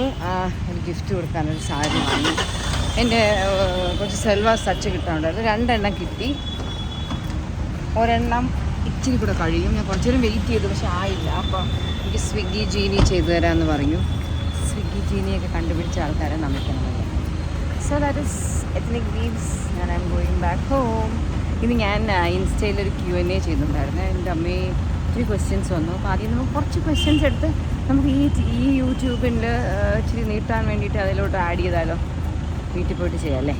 ഒരു ഗിഫ്റ്റ് കൊടുക്കാനൊരു സാരി വാങ്ങി. എൻ്റെ കുറച്ച് സെൽവാസ് ടച്ച് കിട്ടാനുണ്ടായിരുന്നു. 2 എണ്ണം കിട്ടി. ഒരെണ്ണം ഇച്ചിരി കൂടെ കഴിയും. ഞാൻ കുറച്ച് നേരം വെയിറ്റ് ചെയ്തു, പക്ഷെ ആയില്ല. അപ്പോൾ എനിക്ക് സ്വിഗ്ഗി ജീനി ചെയ്തു തരാമെന്ന് പറഞ്ഞു. സ്വിഗ്ഗി ജീനിയൊക്കെ കണ്ടുപിടിച്ച ആൾക്കാരെ നമുക്കറിയാം. So that is ethnic weaves and I am going back home. ഇത് ഞാൻ ഇൻസ്റ്റയിലൊരു Q&A ചെയ്തിട്ടുണ്ടായിരുന്നു. എൻ്റെ അമ്മയെ ഒത്തിരി ക്വസ്റ്റ്യൻസ് വന്നു. അപ്പോൾ ആദ്യം നമുക്ക് കുറച്ച് ക്വസ്റ്റ്യൻസ് എടുത്ത് നമുക്ക് ഈ യൂട്യൂബിൽ ഇച്ചിരി നീട്ടാൻ വേണ്ടിയിട്ട് അതിലോട്ട് ആഡ് ചെയ്താലോ? വീട്ടിൽ പോയിട്ട് ചെയ്യാം അല്ലേ?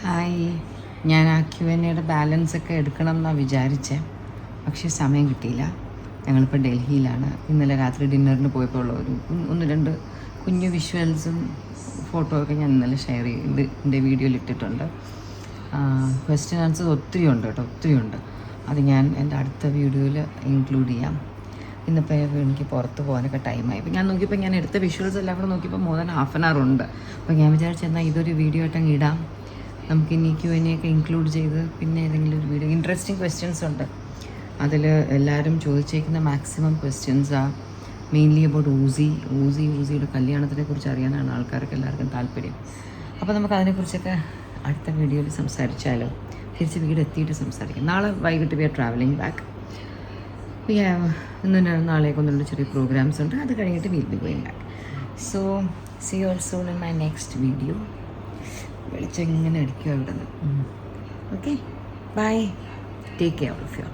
ഹായ്, ഞാൻ ആ Q&Aയുടെ ബാലൻസ് ഒക്കെ എടുക്കണം എന്നാണ് വിചാരിച്ചത്. പക്ഷേ സമയം കിട്ടിയില്ല. ഞങ്ങളിപ്പോൾ ഡൽഹിയിലാണ്. ഇന്നലെ രാത്രി ഡിന്നറിന് പോയപ്പോൾ ഉള്ള ഒരു 1-2 കുഞ്ഞു വിഷ്വൽസും ഫോട്ടോ ഒക്കെ ഞാൻ ഇന്നലെ ഷെയർ ചെയ്ത് എൻ്റെ വീഡിയോയിൽ ഇട്ടിട്ടുണ്ട്. ക്വസ്റ്റ്യൻ ആൻസേഴ്സ് ഒത്തിരി ഉണ്ട് കേട്ടോ, ഒത്തിരി ഉണ്ട്. അത് ഞാൻ എൻ്റെ അടുത്ത വീഡിയോയിൽ ഇൻക്ലൂഡ് ചെയ്യാം. ഇന്നിപ്പോൾ എനിക്ക് പുറത്ത് പോകാനൊക്കെ ടൈമായി. ഇപ്പോൾ ഞാൻ നോക്കിയപ്പോൾ ഞാൻ എടുത്ത വിഷ്വൽസ് എല്ലാം കൂടെ നോക്കിയപ്പോൾ more than half an hour ഉണ്ട്. അപ്പോൾ ഞാൻ വിചാരിച്ചെന്നാൽ ഇതൊരു വീഡിയോ ആയിട്ടങ്ങ് ഇടാം. നമുക്കിനി Q&A ഒക്കെ ഇൻക്ലൂഡ് ചെയ്ത് പിന്നെ ഏതെങ്കിലും ഒരു വീഡിയോ. ഇൻട്രസ്റ്റിംഗ് ക്വസ്റ്റ്യൻസ് ഉണ്ട് അതിൽ. എല്ലാവരും ചോദിച്ചേക്കുന്ന മാക്സിമം ക്വസ്റ്റ്യൻസാണ് മെയിൻലി അബൌട്ട് ഊസിയുടെ കല്യാണത്തിനെ കുറിച്ച് അറിയാനാണ് ആൾക്കാർക്ക് എല്ലാവർക്കും താല്പര്യം. അപ്പോൾ നമുക്ക് അതിനെക്കുറിച്ചൊക്കെ അടുത്ത വീഡിയോയിൽ സംസാരിച്ചാലോ? തിരിച്ച് വീട് എത്തിയിട്ട് സംസാരിക്കാം. നാളെ വൈകിട്ട് വി ആർ ട്രാവലിംഗ് ബാക്ക്. നാളേക്ക് 1-2 ചെറിയ പ്രോഗ്രാംസ് ഉണ്ട്. അത് കഴിഞ്ഞിട്ട് will be going back. So see you all soon in my next video. വെളിച്ചം ഇങ്ങനെ അടിക്കുക ഇവിടെ നിന്ന്. Okay, bye, take care of U.